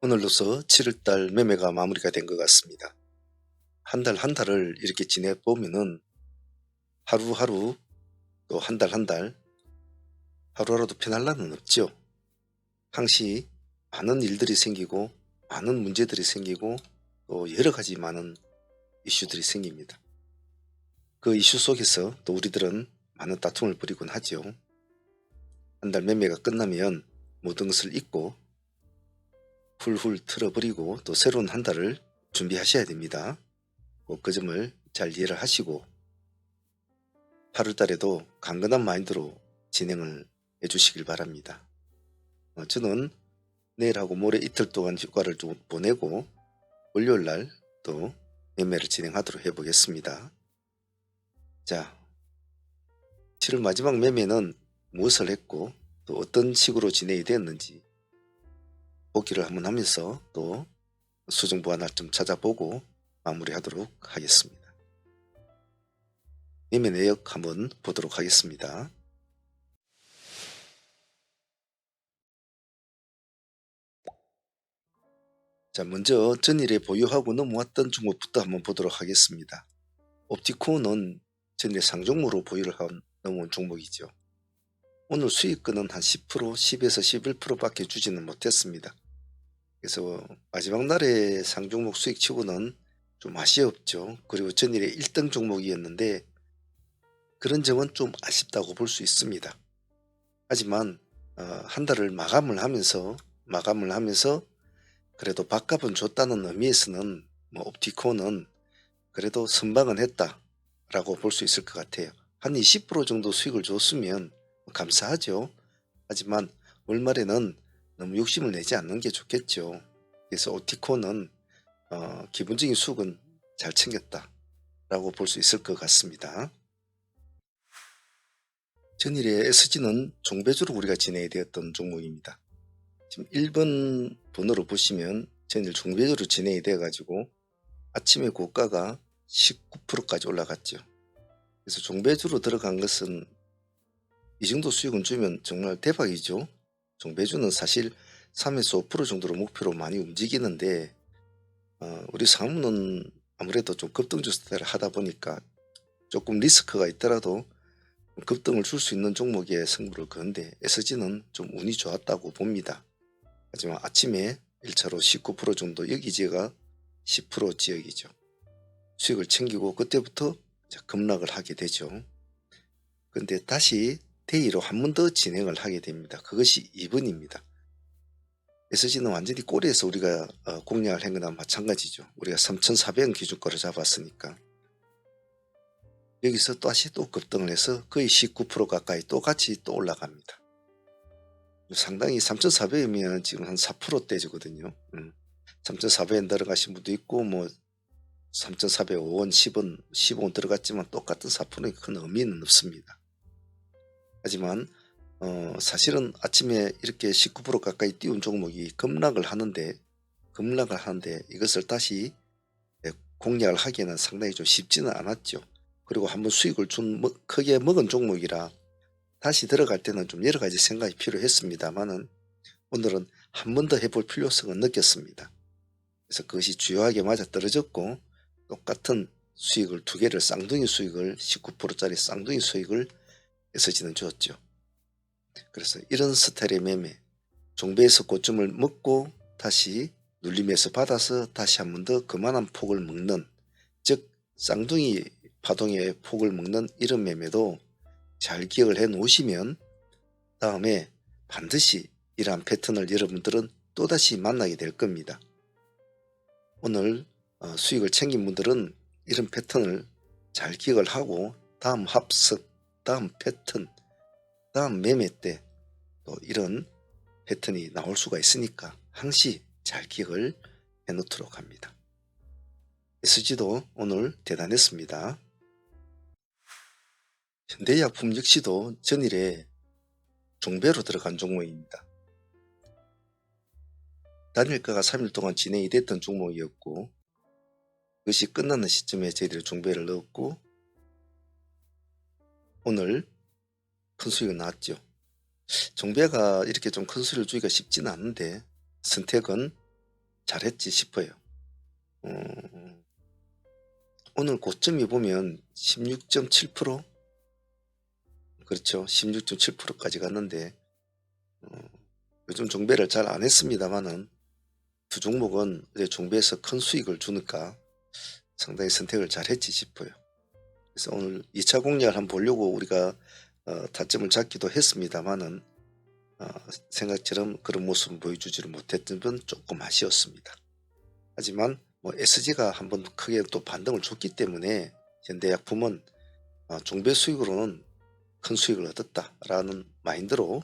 오늘로서 7월달 매매가 마무리가 된 것 같습니다. 한 달 한 달을 이렇게 지내보면은 하루하루 또 한 달 한 달 하루하루도 편할 날은 없죠. 항시 많은 일들이 생기고 많은 문제들이 생기고 또 여러 가지 많은 이슈들이 생깁니다. 그 이슈 속에서 또 우리들은 많은 다툼을 벌이곤 하죠. 한 달 매매가 끝나면 모든 것을 잊고 훌훌 틀어버리고 또 새로운 한 달을 준비하셔야 됩니다. 꼭 그 점을 잘 이해를 하시고 8월 달에도 강건한 마인드로 진행을 해주시길 바랍니다. 저는 내일하고 모레 이틀 동안 휴가를 좀 보내고 월요일 날 또 매매를 진행하도록 해보겠습니다. 자, 7월 마지막 매매는 무엇을 했고 또 어떤 식으로 진행이 되었는지 보기를 한번 하면서 또 수정 보완할 점 찾아보고 마무리하도록 하겠습니다. 매매 내역 한번 보도록 하겠습니다. 자, 먼저 전일에 보유하고 넘어왔던 종목부터 한번 보도록 하겠습니다. 옵티코는 전일에 상종무로 보유를 한 넘어온 종목이죠. 오늘 수익권은 한 10%, 10에서 11%밖에 주지는 못했습니다. 그래서 마지막 날에 상종목 수익치고는 좀 아쉬웠죠. 그리고 전일에 1등 종목이었는데 그런 점은 좀 아쉽다고 볼 수 있습니다. 하지만 한 달을 마감을 하면서 그래도 밥값은 줬다는 의미에서는 옵티코는 그래도 선방은 했다라고 볼 수 있을 것 같아요. 한 20% 정도 수익을 줬으면 감사하죠. 하지만 월말에는 너무 욕심을 내지 않는 게 좋겠죠. 그래서 옵티코는 기본적인 수익은 잘 챙겼다라고 볼 수 있을 것 같습니다. 전일에 SG는 종배주로 우리가 진행이 되었던 종목입니다. 지금 1번 번호로 보시면 전일 종배주로 진행이 되어 가지고 아침에 고가가 19%까지 올라갔죠. 그래서 종배주로 들어간 것은 이 정도 수익은 주면 정말 대박이죠. 종배주는 사실 3에서 5% 정도로 목표로 많이 움직이는데 우리 사무는 아무래도 좀 급등주 스타일을 하다 보니까 조금 리스크가 있더라도 급등을 줄 수 있는 종목에 승부를 거는데 SG는 좀 운이 좋았다고 봅니다. 하지만 아침에 1차로 19% 정도 여기지가 10% 지역이죠. 수익을 챙기고 그때부터 급락을 하게 되죠. 그런데 다시 대의로 한 번 더 진행을 하게 됩니다. 그것이 2번입니다. SG는 완전히 꼬리에서 우리가 공략을 한 거나 마찬가지죠. 우리가 3,400원 기준가를 잡았으니까 여기서 다시 또 급등을 해서 거의 19% 가까이 똑같이 또 올라갑니다. 상당히 3,400원이면 지금 한 4%대주거든요. 3,400원 들어가신 분도 있고 3,405원, 10원, 15원 들어갔지만 똑같은 4%니까 큰 의미는 없습니다. 하지만 사실은 아침에 이렇게 19% 가까이 띄운 종목이 급락을 하는데 이것을 다시 공략을 하기에는 상당히 좀 쉽지는 않았죠. 그리고 한번 수익을 크게 먹은 종목이라 다시 들어갈 때는 좀 여러 가지 생각이 필요했습니다만은 오늘은 한 번 더 해볼 필요성은 느꼈습니다. 그래서 그것이 주요하게 맞아떨어졌고 똑같은 수익을 두 개를 쌍둥이 수익을 19%짜리 쌍둥이 수익을 SG는 줬죠. 그래서 이런 스타일의 매매 종배에서 고점을 먹고 다시 눌림에서 받아서 다시 한 번 더 그만한 폭을 먹는 즉 쌍둥이 파동의 폭을 먹는 이런 매매도 잘 기억을 해 놓으시면 다음에 반드시 이러한 패턴을 여러분들은 또다시 만나게 될 겁니다. 오늘 수익을 챙긴 분들은 이런 패턴을 잘 기억을 하고 다음 합석, 다음 패턴, 다음 매매 때 또 이런 패턴이 나올 수가 있으니까 항시 잘 기억을 해 놓도록 합니다. SG도 오늘 대단했습니다. 현대약품 역시도 전일에 종배로 들어간 종목입니다. 단일가가 3일 동안 진행이 됐던 종목이었고 그것이 끝나는 시점에 저희들이 종배를 넣었고 오늘 큰 수익이 나왔죠. 종배가 이렇게 좀 큰 수익을 주기가 쉽지는 않은데 선택은 잘했지 싶어요. 어, 오늘 고점이 보면 16.7%, 그렇죠. 16.7%까지 갔는데 요즘 종배를 잘 안 했습니다만은 두 종목은 이제 종배에서 큰 수익을 주니까 상당히 선택을 잘 했지 싶어요. 그래서 오늘 2차 공략을 한번 보려고 우리가 타점을 잡기도 했습니다만은 생각처럼 그런 모습을 보여주지를 못했던 건 조금 아쉬웠습니다. 하지만 뭐 SG가 한번 크게 또 반등을 줬기 때문에 현대약품은 종배 수익으로는 큰 수익을 얻었다라는 마인드로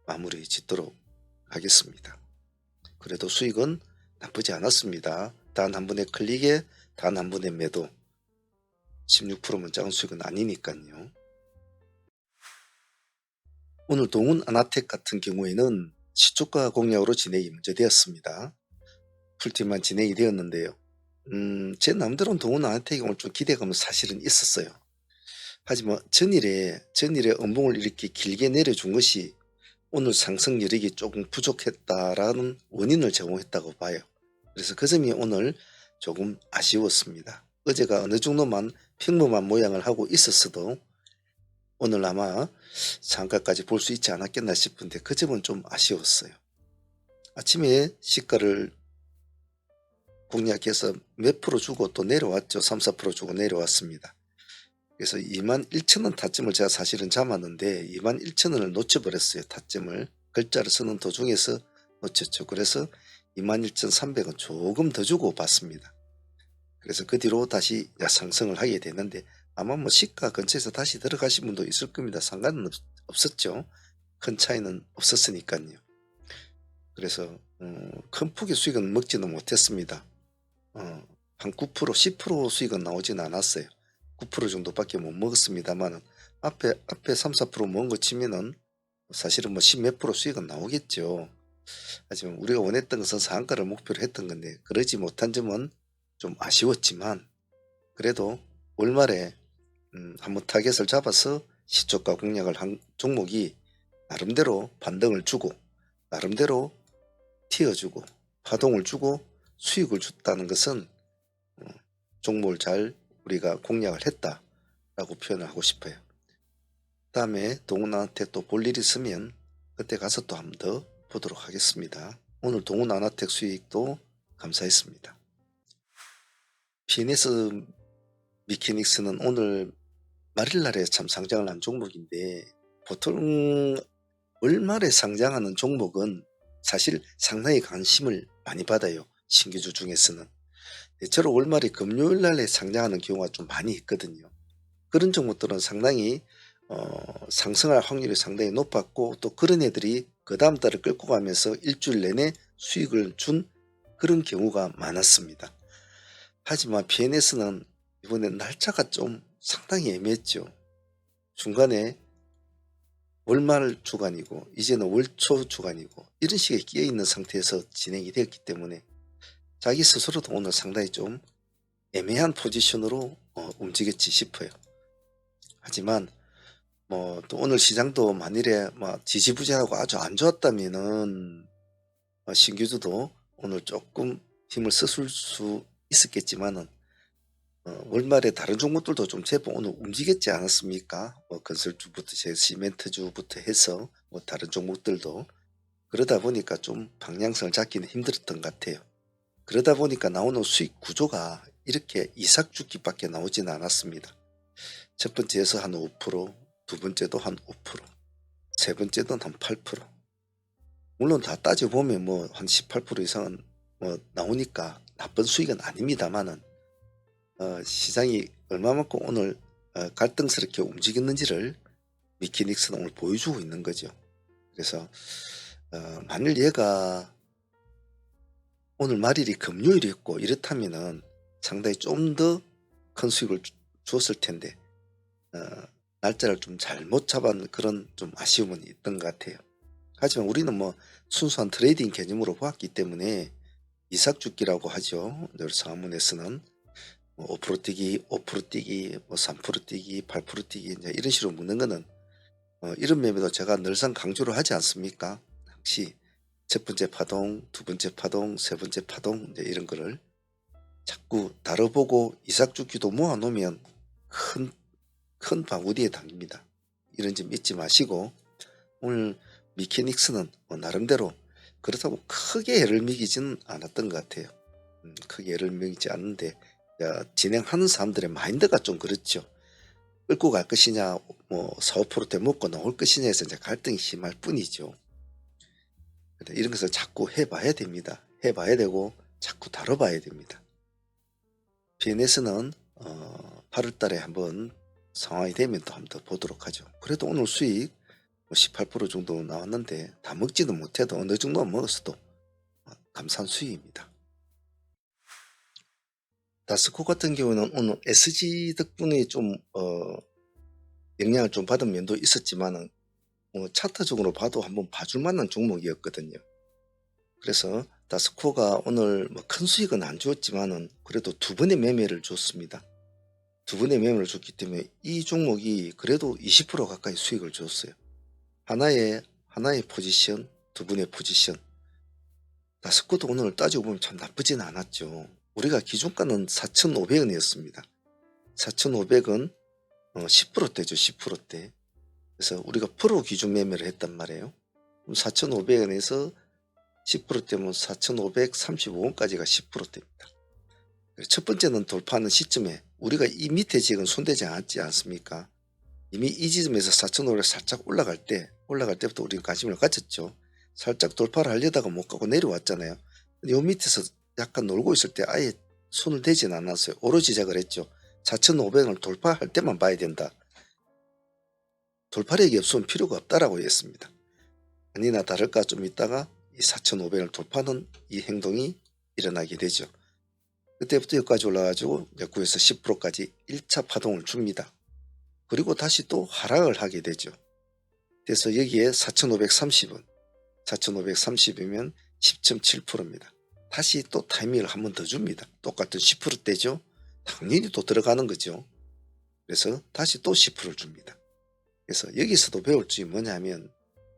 마무리 짓도록 하겠습니다. 그래도 수익은 나쁘지 않았습니다. 단 한 번의 클릭에 단 한 번의 매도, 16%면 작은 수익은 아니니까요. 오늘 동훈 아나텍 같은 경우에는 시초가 공략으로 진행이 먼저 되었습니다. 풀팀만 진행이 되었는데요. 제 남대로는 동훈 아나텍이 오늘 좀 기대감은 사실은 있었어요. 하지만 전일에 음봉을 이렇게 길게 내려준 것이 오늘 상승 여력이 조금 부족했다라는 원인을 제공했다고 봐요. 그래서 그 점이 오늘 조금 아쉬웠습니다. 어제가 어느 정도만 평범한 모양을 하고 있었어도 오늘 아마 상가까지 볼 수 있지 않았겠나 싶은데 그 점은 좀 아쉬웠어요. 아침에 시가를 공략해서 몇 프로 주고 또 내려왔죠. 3, 4% 주고 내려왔습니다. 그래서 21,000원 타점을 제가 사실은 잡았는데 21,000원을 놓쳐버렸어요. 타점을 글자를 쓰는 도중에서 놓쳤죠. 그래서 21,300원 조금 더 주고 봤습니다. 그래서 그 뒤로 다시 상승을 하게 됐는데 아마 뭐 시가 근처에서 다시 들어가신 분도 있을 겁니다. 상관은 없었죠. 큰 차이는 없었으니까요. 그래서 큰 폭의 수익은 먹지는 못했습니다. 한 9%, 10% 수익은 나오지는 않았어요. 9% 정도밖에 못 먹었습니다만 앞에 3, 4% 먹은 거 치면은 사실은 뭐 10몇 프로 수익은 나오겠죠. 하지만 우리가 원했던 것은 상한가를 목표로 했던 건데 그러지 못한 점은 좀 아쉬웠지만 그래도 월말에 한번 타겟을 잡아서 시초가 공략을 한 종목이 나름대로 반등을 주고 나름대로 튀어주고 파동을 주고 수익을 줬다는 것은 종목을 잘 우리가 공략을 했다라고 표현을 하고 싶어요. 다음에 동훈아나텍 또 볼 일 있으면 그때 가서 또 한 번 더 보도록 하겠습니다. 오늘 동훈아나텍 수익도 감사했습니다. PNS 미케닉스는 오늘 말일날에 참 상장을 한 종목인데 보통 월말에 상장하는 종목은 사실 상당히 관심을 많이 받아요. 신규주 중에서는. 대체로 월말에 금요일날에 상장하는 경우가 좀 많이 있거든요. 그런 종목들은 상당히 상승할 확률이 상당히 높았고 또 그런 애들이 그 다음 달을 끌고 가면서 일주일 내내 수익을 준 그런 경우가 많았습니다. 하지만 PNS는 이번에 날짜가 좀 상당히 애매했죠. 중간에 월말 주간이고 이제는 월초 주간이고 이런 식에 끼어 있는 상태에서 진행이 되었기 때문에 자기 스스로도 오늘 상당히 좀 애매한 포지션으로 움직였지 싶어요. 하지만 뭐 또 오늘 시장도 만일에 뭐 지지부진하고 아주 안 좋았다면은 신규주도 오늘 조금 힘을 썼을 수 있었겠지만은 월말에 다른 종목들도 좀 제법 오늘 움직였지 않았습니까? 뭐 건설주부터 시멘트주부터 해서 뭐 다른 종목들도 그러다 보니까 좀 방향성을 잡기는 힘들었던 것 같아요. 그러다 보니까 나오는 수익 구조가 이렇게 이삭죽기밖에 나오지는 않았습니다. 첫 번째에서 한 5%, 두 번째도 한 5%, 세 번째도 한 8%. 물론 다 따져보면 뭐 한 18% 이상은 뭐 나오니까 나쁜 수익은 아닙니다만은 시장이 얼마만큼 오늘 갈등스럽게 움직였는지를 미키닉스는 오늘 보여주고 있는 거죠. 그래서 만일 얘가 오늘 말일이 금요일이었고 이렇다면은 상당히 좀 더 큰 수익을 주었을 텐데 날짜를 좀 잘못 잡은 그런 좀 아쉬움은 있던 것 같아요. 하지만 우리는 뭐 순수한 트레이딩 개념으로 보았기 때문에 이삭죽기라고 하죠. 늘 상한문에서는 5% 뛰기, 5% 뛰기, 뭐 3% 뛰기, 8% 뛰기 이제 이런 식으로 묻는 거는 이런 매매도 제가 늘상 강조를 하지 않습니까? 혹시 첫 번째 파동, 두 번째 파동, 세 번째 파동 이제 이런 거를 자꾸 다뤄보고 이삭주기도 모아놓으면 큰 바구니에 담깁니다. 이런 점 잊지 마시고 오늘 미케닉스는 나름대로 그렇다고 크게 애를 먹이지는 않았던 것 같아요. 크게 애를 먹이지 않는데 진행하는 사람들의 마인드가 좀 그렇죠. 끌고 갈 것이냐 뭐 4~5%대 먹고 나올 것이냐 해서 이제 갈등이 심할 뿐이죠. 이런 것을 자꾸 해봐야 됩니다. 해봐야 되고 자꾸 다뤄봐야 됩니다. PNS는 8월달에 한번 상황이 되면 또 한번 더 보도록 하죠. 그래도 오늘 수익 18% 정도 나왔는데 다 먹지도 못해도 어느 정도 먹었어도 감사한 수익입니다. 다스코 같은 경우는 오늘 SG 덕분에 좀 영향을 좀 받은 면도 있었지만은 차트적으로 봐도 한번 봐줄 만한 종목이었거든요. 그래서 다스코가 오늘 큰 수익은 안 주었지만은 그래도 두 번의 매매를 줬습니다. 두 번의 매매를 줬기 때문에 이 종목이 그래도 20% 가까이 수익을 줬어요. 하나의 포지션, 두 분의 포지션. 다스코도 오늘 따지고 보면 참 나쁘진 않았죠. 우리가 기준가는 4,500원이었습니다. 4,500원 10%대죠. 10%대. 그래서 우리가 프로 기준 매매를 했단 말이에요. 4,500원에서 10%대면 4,535원까지가 10%대입니다. 첫 번째는 돌파하는 시점에 우리가 이 밑에 지금 손대지 않았지 않습니까? 이미 이 지점에서 4,500 살짝 올라갈 때부터 우리는 관심을 가졌죠. 살짝 돌파를 하려다가 못 가고 내려왔잖아요. 요 밑에서 약간 놀고 있을 때 아예 손을 대진 않았어요. 오로지 제가 그랬죠. 4,500원을 돌파할 때만 봐야 된다. 돌파력이 없으면 필요가 없다라고 했습니다. 아니나 다를까 좀 있다가 이 4,500원을 돌파하는 이 행동이 일어나게 되죠. 그때부터 여기까지 올라가지고 9에서 10%까지 1차 파동을 줍니다. 그리고 다시 또 하락을 하게 되죠. 그래서 여기에 4,530원, 4,530이면 10.7%입니다. 다시 또 타이밍을 한 번 더 줍니다. 똑같은 10%대죠. 당연히 또 들어가는 거죠. 그래서 다시 또 10%를 줍니다. 그래서 여기서도 배울 점이 뭐냐면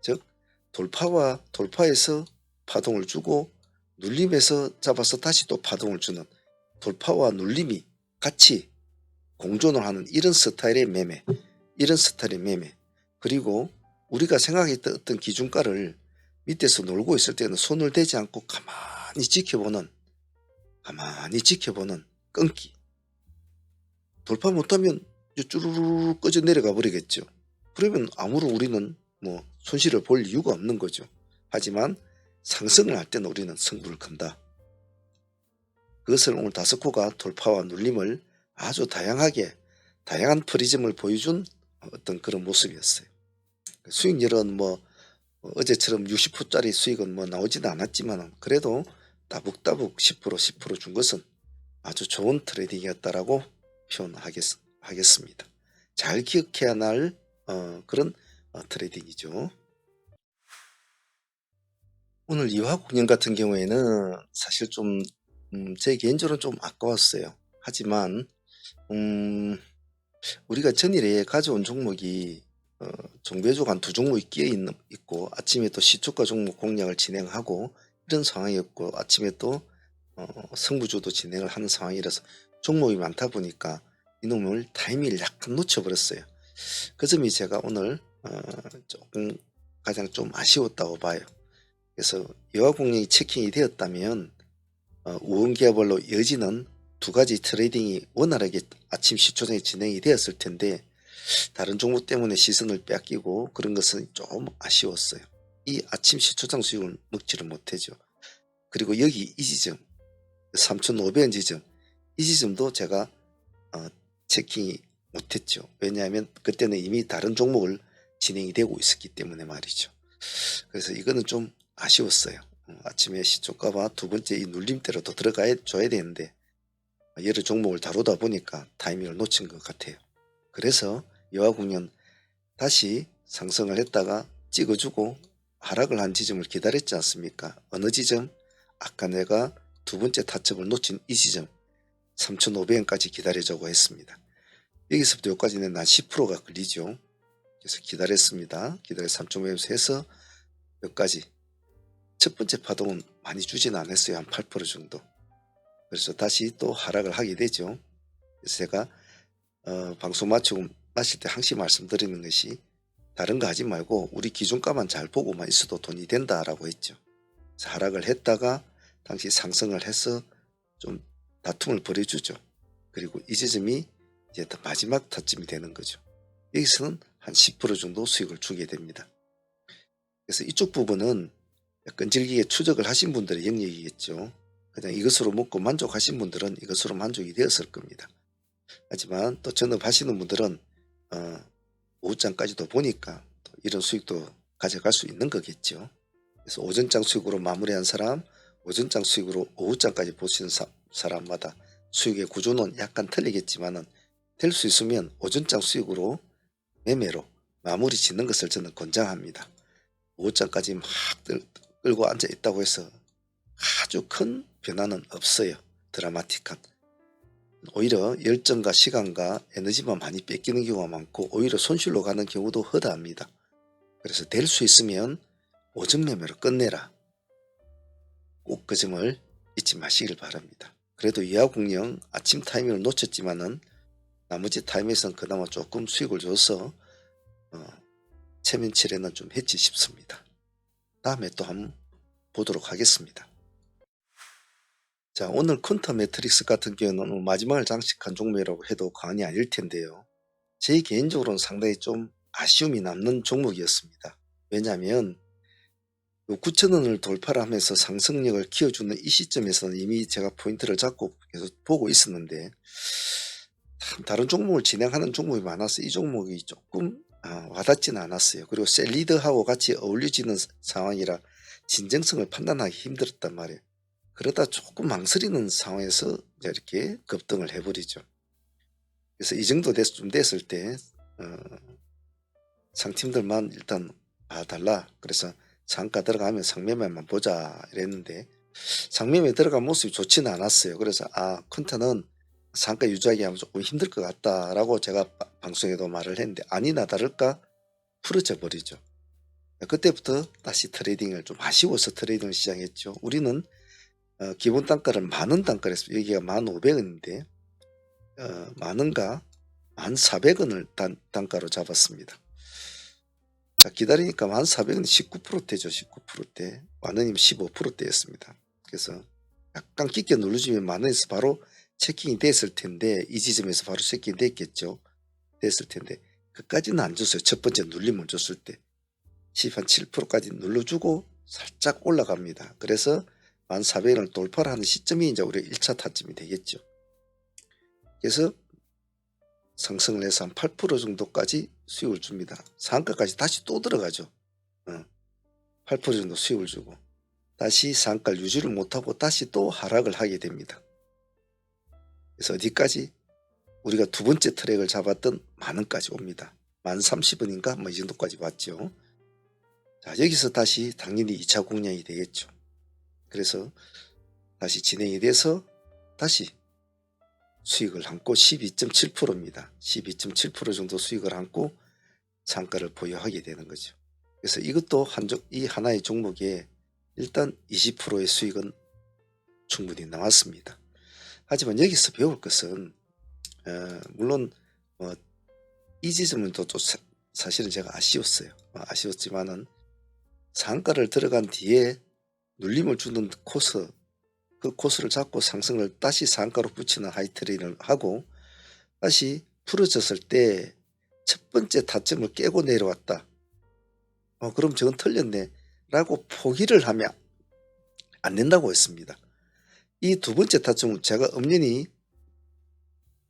즉 돌파에서 파동을 주고 눌림에서 잡아서 다시 또 파동을 주는 돌파와 눌림이 같이 공존을 하는 이런 스타일의 매매, 그리고 우리가 생각했던 어떤 기준가를 밑에서 놀고 있을 때는 손을 대지 않고 가만히 지켜보는 끊기. 돌파 못하면 쭈루루루 꺼져 내려가 버리겠죠. 그러면 아무런 우리는 뭐 손실을 볼 이유가 없는 거죠. 하지만 상승을 할 때는 우리는 승부를 건다. 그것을 오늘 다스코가 돌파와 눌림을 아주 다양한 프리즘을 보여준 어떤 그런 모습이었어요. 수익률은 어제처럼 60%짜리 수익은 나오지는 않았지만 그래도 따북따북 10% 준 것은 아주 좋은 트레이딩이었다라고 표현하겠습니다. 잘 기억해야 할 그런 트레이딩이죠. 오늘 이화국연 같은 경우에는 사실 좀 제 개인적으로 좀 아까웠어요. 하지만 우리가 전일에 가져온 종목이 정배주가 한 두 종목이 있고 아침에 또 시초가 종목 공략을 진행하고 이런 상황이었고 아침에 또 승부주도 진행을 하는 상황이라서 종목이 많다 보니까 이놈을 타이밍을 약간 놓쳐버렸어요. 그 점이 제가 오늘 조금 가장 좀 아쉬웠다고 봐요. 그래서 여화공략이 체킹이 되었다면 우원기업별로 이어지는 두 가지 트레이딩이 원활하게 아침 시초전에 진행이 되었을 텐데 다른 종목 때문에 시선을 뺏기고 그런 것은 좀 아쉬웠어요. 이 아침 시초장 수익을 먹지를 못하죠. 그리고 여기 이 지점 3,500원 지점 이 지점도 제가 체킹이 못했죠. 왜냐하면 그때는 이미 다른 종목을 진행이 되고 있었기 때문에 말이죠. 그래서 이거는 좀 아쉬웠어요. 아침에 시초가와 두 번째 이 눌림대로 더 들어가 줘야 되는데 여러 종목을 다루다 보니까 타이밍을 놓친 것 같아요. 그래서 여화국연 다시 상승을 했다가 찍어주고 하락을 한 지점을 기다렸지 않습니까? 어느 지점? 아까 내가 두 번째 타점을 놓친 이 지점 3,500원까지 기다려주고 했습니다. 여기서부터 여기까지는 한 10%가 걸리죠. 그래서 기다렸습니다. 기다려 3,500원에서 해서 여기까지 첫 번째 파동은 많이 주지는 않았어요. 한 8% 정도. 그래서 다시 또 하락을 하게 되죠. 그래서 제가 방송 마치고 마실 때 항상 말씀드리는 것이 다른 거 하지 말고 우리 기준가만 잘 보고만 있어도 돈이 된다라고 했죠. 그래서 하락을 했다가 당시 상승을 해서 좀 다툼을 벌여주죠. 그리고 이 지점이 이제 마지막 타점이 되는 거죠. 여기서는 한 10% 정도 수익을 주게 됩니다. 그래서 이쪽 부분은 끈질기게 추적을 하신 분들의 영역이겠죠. 그냥 이것으로 먹고 만족하신 분들은 이것으로 만족이 되었을 겁니다. 하지만 또 전업하시는 분들은 오후장까지도 보니까 또 이런 수익도 가져갈 수 있는 거겠죠. 그래서 오전장 수익으로 마무리한 사람, 오전장 수익으로 오후장까지 보시는 사람마다 수익의 구조는 약간 틀리겠지만은 될 수 있으면 오전장 수익으로 매매로 마무리 짓는 것을 저는 권장합니다. 오후장까지 막 끌고 앉아 있다고 해서 아주 큰 변화는 없어요. 드라마틱한. 오히려 열정과 시간과 에너지만 많이 뺏기는 경우가 많고 오히려 손실로 가는 경우도 허다합니다. 그래서 될 수 있으면 오전 매매로 끝내라. 꼭 그 점을 잊지 마시길 바랍니다. 그래도 이하공영 아침 타이밍을 놓쳤지만은 나머지 타임에서는 그나마 조금 수익을 줘서 체면치레는 좀 했지 싶습니다. 다음에 또 한번 보도록 하겠습니다. 자, 오늘 퀀터 매트릭스 같은 경우는 마지막을 장식한 종목이라고 해도 과언이 아닐 텐데요. 제 개인적으로는 상당히 좀 아쉬움이 남는 종목이었습니다. 왜냐하면 9,000원을 돌파를 하면서 상승력을 키워주는 이 시점에서는 이미 제가 포인트를 잡고 계속 보고 있었는데 참 다른 종목을 진행하는 종목이 많아서 이 종목이 조금 와닿지는 않았어요. 그리고 셀리드하고 같이 어울려지는 상황이라 진정성을 판단하기 힘들었단 말이에요. 그러다 조금 망설이는 상황에서 이제 이렇게 급등을 해버리죠. 그래서 이 정도 좀 됐을 때 상팀들만 일단 봐달라. 그래서 상가 들어가면 상매매만 보자 이랬는데 상매매 들어간 모습이 좋지는 않았어요. 그래서 퀀터는 상가 유지하기 하면 조금 힘들 것 같다라고 제가 방송에도 말을 했는데 아니나 다를까 풀어져 버리죠. 그때부터 다시 트레이딩을 좀 아쉬워서 트레이딩을 시작했죠. 우리는 기본 단가를 10,000원 단가를 했습니다. 여기가 1,500원인데 만원가 1,400원을 단가로 잡았습니다. 자, 기다리니까 1,400원이 19%대죠. 19%대. 만원이면 15%대였습니다. 그래서 약간 깊게 눌러주면 만원에서 바로 체킹이 됐을 텐데 이 지점에서 바로 체킹이 됐겠죠. 됐을 텐데 그까지는 안 줬어요. 첫 번째 눌림을 줬을 때 7%까지 눌러주고 살짝 올라갑니다. 그래서 1,400원을 돌파를 하는 시점이 이제 우리 1차 타점이 되겠죠. 그래서 상승을 해서 한 8% 정도까지 수익을 줍니다. 상가까지 다시 또 들어가죠. 8% 정도 수익을 주고 다시 상가를 유지를 못하고 다시 또 하락을 하게 됩니다. 그래서 어디까지? 우리가 두 번째 트랙을 잡았던 만원까지 옵니다. 1030원인가 뭐 이 정도까지 왔죠. 자, 여기서 다시 당연히 2차 공략이 되겠죠. 그래서 다시 진행이 돼서 다시 수익을 안고 12.7%입니다. 12.7% 정도 수익을 안고 상가를 보유하게 되는 거죠. 그래서 이것도 이 하나의 종목에 일단 20%의 수익은 충분히 나왔습니다. 하지만 여기서 배울 것은 물론 이 지점은 또 사실은 제가 아쉬웠어요. 아쉬웠지만은 상가를 들어간 뒤에 눌림을 주는 코스, 그 코스를 잡고 상승을 다시 상가로 붙이는 하이트레인을 하고 다시 풀어졌을 때 첫 번째 타점을 깨고 내려왔다. 그럼 저건 틀렸네 라고 포기를 하면 안 된다고 했습니다. 이 두 번째 타점은 제가 엄연히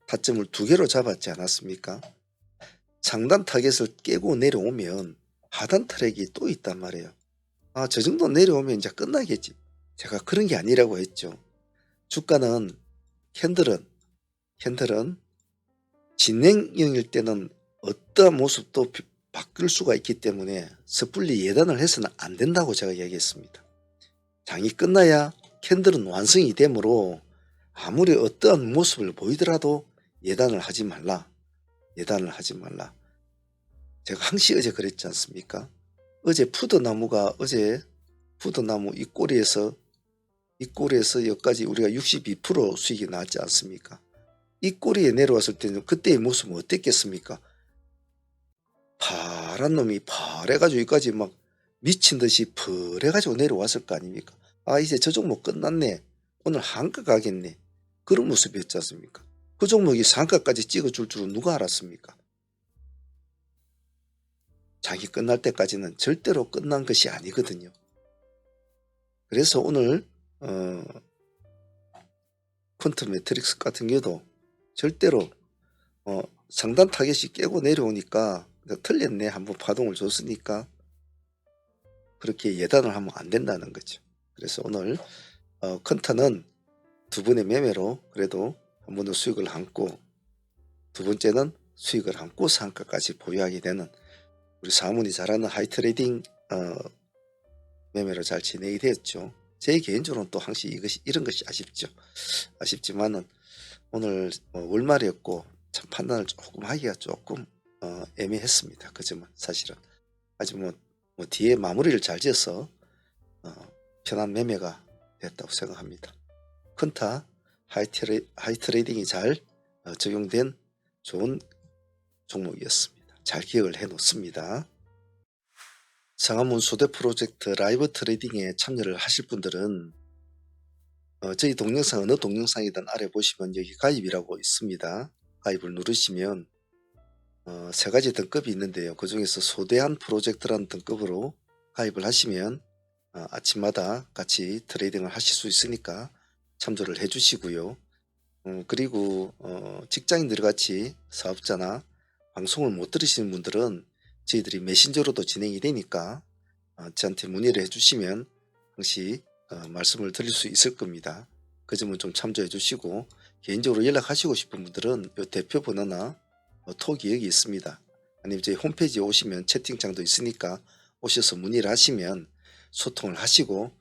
타점을 두 개로 잡았지 않았습니까? 상단 타겟을 깨고 내려오면 하단 트랙이 또 있단 말이에요. 저 정도 내려오면 이제 끝나겠지. 제가 그런 게 아니라고 했죠. 주가는 캔들은 진행형일 때는 어떠한 모습도 바뀔 수가 있기 때문에 섣불리 예단을 해서는 안 된다고 제가 이야기했습니다. 장이 끝나야 캔들은 완성이 되므로 아무리 어떠한 모습을 보이더라도 예단을 하지 말라. 제가 항시 어제 그랬지 않습니까? 어제 푸드나무가 어제 푸드나무 이 꼬리에서 여기까지 우리가 62% 수익이 나왔지 않습니까? 이 꼬리에 내려왔을 때는 그때의 모습은 어땠겠습니까? 파란 놈이 파래가지고 여기까지 막 미친 듯이 벌해가지고 내려왔을 거 아닙니까? 아, 이제 저 종목 끝났네. 오늘 한가 가겠네. 그런 모습이었지 않습니까? 그 종목이 상가까지 찍어줄 줄은 누가 알았습니까? 장이 끝날 때까지는 절대로 끝난 것이 아니거든요. 그래서 오늘 퀀텀 매트릭스 같은 경우도 절대로 상단 타겟이 깨고 내려오니까 틀렸네, 한번 파동을 줬으니까 그렇게 예단을 하면 안 된다는 거죠. 그래서 오늘 컨타는 두 번의 매매로 그래도 한 번도 수익을 안고, 두 번째는 수익을 안고 상가까지 보유하게 되는 우리 사모님이 잘하는 하이트레이딩 매매로 잘 진행이 되었죠. 제 개인적으로는 또 항상 이런 것이 아쉽죠. 아쉽지만은 오늘 월말이었고 참 판단을 조금 하기가 조금 애매했습니다. 그 점은 사실은. 하지만 뭐 뒤에 마무리를 잘 지어서 편한 매매가 됐다고 생각합니다. 컨타 하이트레이딩이 잘 적용된 좋은 종목이었습니다. 잘 기억을 해 놓습니다. 상한문 소대 프로젝트 라이브 트레이딩에 참여를 하실 분들은 저희 동영상 어느 동영상이든 아래 보시면 여기 가입이라고 있습니다. 가입을 누르시면 세 가지 등급이 있는데요. 그 중에서 소대한 프로젝트라는 등급으로 가입을 하시면 아침마다 같이 트레이딩을 하실 수 있으니까 참조를 해 주시고요. 그리고 직장인들 같이 사업자나 방송을 못 들으시는 분들은 저희들이 메신저로도 진행이 되니까 저한테 문의를 해 주시면 항시 말씀을 드릴 수 있을 겁니다. 그 점은 좀 참조해 주시고, 개인적으로 연락하시고 싶은 분들은 이 대표 번호나 톡이 여기 있습니다. 아니면 저희 홈페이지에 오시면 채팅창도 있으니까 오셔서 문의를 하시면 소통을 하시고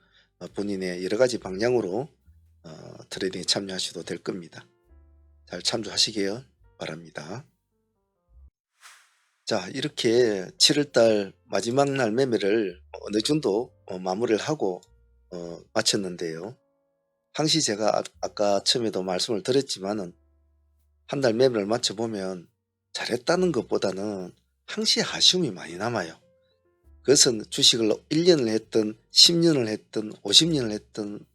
본인의 여러 가지 방향으로 트레이딩에 참여하셔도 될 겁니다. 잘 참조하시길 바랍니다. 자, 이렇게 7월달 마지막 날 매매를 어느 정도 마무리를 하고 마쳤는데요. 항시 제가 아까 처음에도 말씀을 드렸지만은 한 달 매매를 마쳐보면 잘했다는 것보다는 항시 아쉬움이 많이 남아요. 그것은 주식을 1년을 했든 10년을 했든 50년을 했든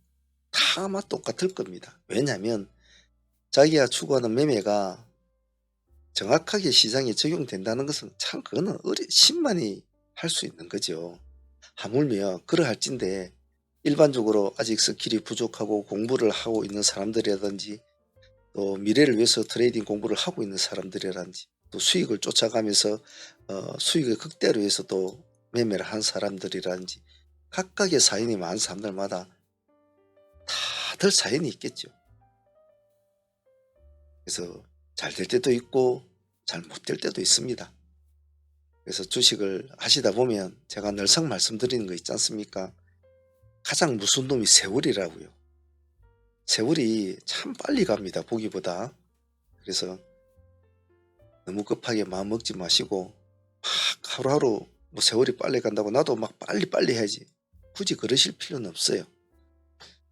다 아마 똑같을 겁니다. 왜냐하면 자기가 추구하는 매매가 정확하게 시장에 적용된다는 것은 참 그거는 신만이 할 수 있는 거죠. 하물며 그러할진데 일반적으로 아직 스킬이 부족하고 공부를 하고 있는 사람들이라든지, 또 미래를 위해서 트레이딩 공부를 하고 있는 사람들이라든지, 또 수익을 쫓아가면서 수익을 극대화를 위해서 또 매매를 한 사람들이라든지, 각각의 사연이 많은 사람들마다 다들 사연이 있겠죠. 그래서 잘 될 때도 있고 잘 못 될 때도 있습니다. 그래서 주식을 하시다 보면 제가 늘상 말씀드리는 거 있지 않습니까? 가장 무서운 놈이 세월이라고요. 세월이 참 빨리 갑니다, 보기보다. 그래서 너무 급하게 마음 먹지 마시고 막 하루하루 뭐 세월이 빨리 간다고 나도 막 빨리 해야지, 굳이 그러실 필요는 없어요.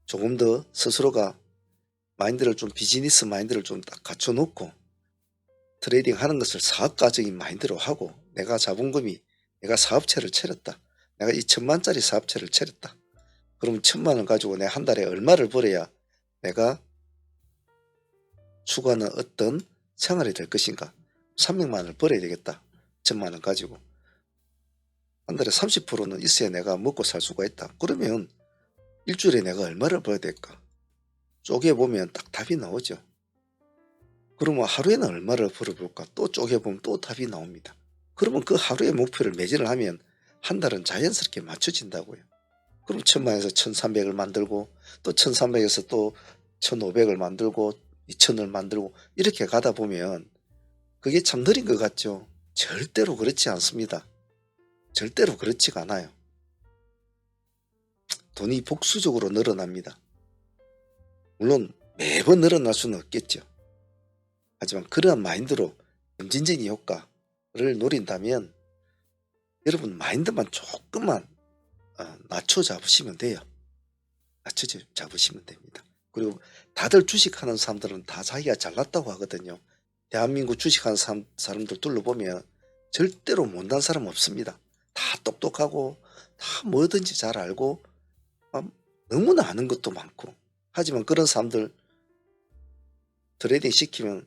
조금 더 스스로가 마인드를 좀, 비즈니스 마인드를 좀 딱 갖춰놓고 트레이딩 하는 것을 사업가적인 마인드로 하고, 내가 자본금이, 내가 사업체를 차렸다, 내가 이 1000만짜리 사업체를 차렸다, 그럼 1000만원 가지고 내가 한 달에 얼마를 벌어야 내가 추구하는 어떤 생활이 될 것인가. 300만원을 벌어야 되겠다, 1000만원 가지고 한 달에 30%는 있어야 내가 먹고 살 수가 있다. 그러면 일주일에 내가 얼마를 벌어야 될까? 쪼개보면 딱 답이 나오죠. 그러면 하루에는 얼마를 벌어볼까? 또 쪼개보면 또 답이 나옵니다. 그러면 그 하루의 목표를 매진을 하면 한 달은 자연스럽게 맞춰진다고요. 그럼 1000만에서 1300을 만들고, 또 1300에서 또 1500을 만들고 2000을 만들고, 이렇게 가다 보면 그게 참 느린 것 같죠? 절대로 그렇지 않습니다. 절대로 그렇지가 않아요. 돈이 복수적으로 늘어납니다. 물론 매번 늘어날 수는 없겠죠. 하지만 그러한 마인드로 점진적인 효과를 노린다면 여러분 마인드만 조금만 낮춰 잡으시면 돼요. 낮춰 잡으시면 됩니다. 그리고 다들 주식하는 사람들은 다 자기가 잘났다고 하거든요. 대한민국 주식하는 사람들 둘러보면 절대로 못난 사람 없습니다. 다 똑똑하고 다 뭐든지 잘 알고 너무나 아는 것도 많고. 하지만 그런 사람들 트레이딩 시키면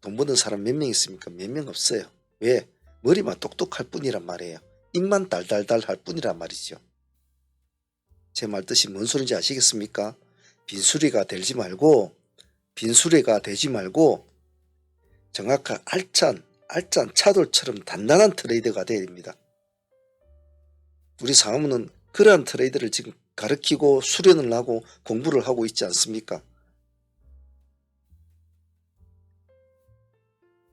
돈 버는 사람 몇 명 있습니까? 몇 명 없어요. 왜? 머리만 똑똑할 뿐이란 말이에요. 입만 달달달 할 뿐이란 말이죠. 제 말 뜻이 뭔 소리인지 아시겠습니까? 빈수레가 되지 말고 정확한 알찬 차돌처럼 단단한 트레이더가 되어야 됩니다. 우리 상무는 그러한 트레이더를 지금 가르치고 수련을 하고 공부를 하고 있지 않습니까?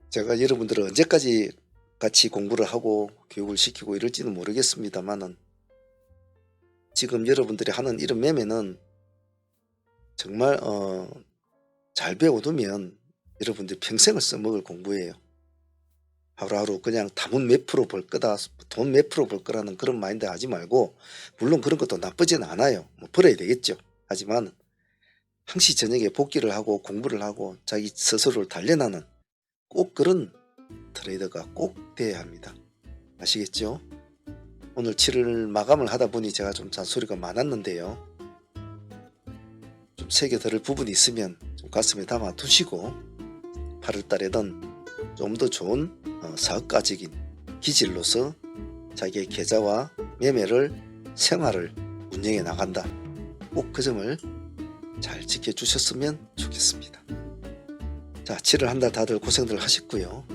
제가 여러분들은 언제까지 같이 공부를 하고 교육을 시키고 이럴지는 모르겠습니다만은 지금 여러분들이 하는 이런 매매는 정말 잘 배워두면 여러분들이 평생을 써먹을 공부예요. 하루하루 그냥 담은 몇 프로 벌 거다, 돈 몇 프로 벌 거라는 그런 마인드 하지 말고, 물론 그런 것도 나쁘진 않아요. 뭐 벌어야 되겠죠. 하지만 항시 저녁에 복기를 하고 공부를 하고 자기 스스로를 단련하는 꼭 그런 트레이더가 꼭 돼야 합니다. 아시겠죠? 오늘 7월 마감을 하다 보니 제가 좀 잔소리가 많았는데요. 좀 새겨들을 부분이 있으면 좀 가슴에 담아 두시고 8월 달에는 좀 더 좋은 사업가적인 기질로서 자기의 계좌와 매매를 생활을 운영해 나간다. 꼭 그 점을 잘 지켜주셨으면 좋겠습니다. 자, 7월 한 달 다들 고생들 하셨고요.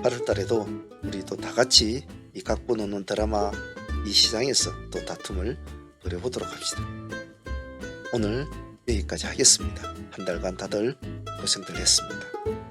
8월 달에도 우리 또 다 같이 이 각본 없는 드라마 이 시장에서 또 다툼을 벌여보도록 합시다. 오늘 여기까지 하겠습니다. 한 달간 다들 고생들 했습니다.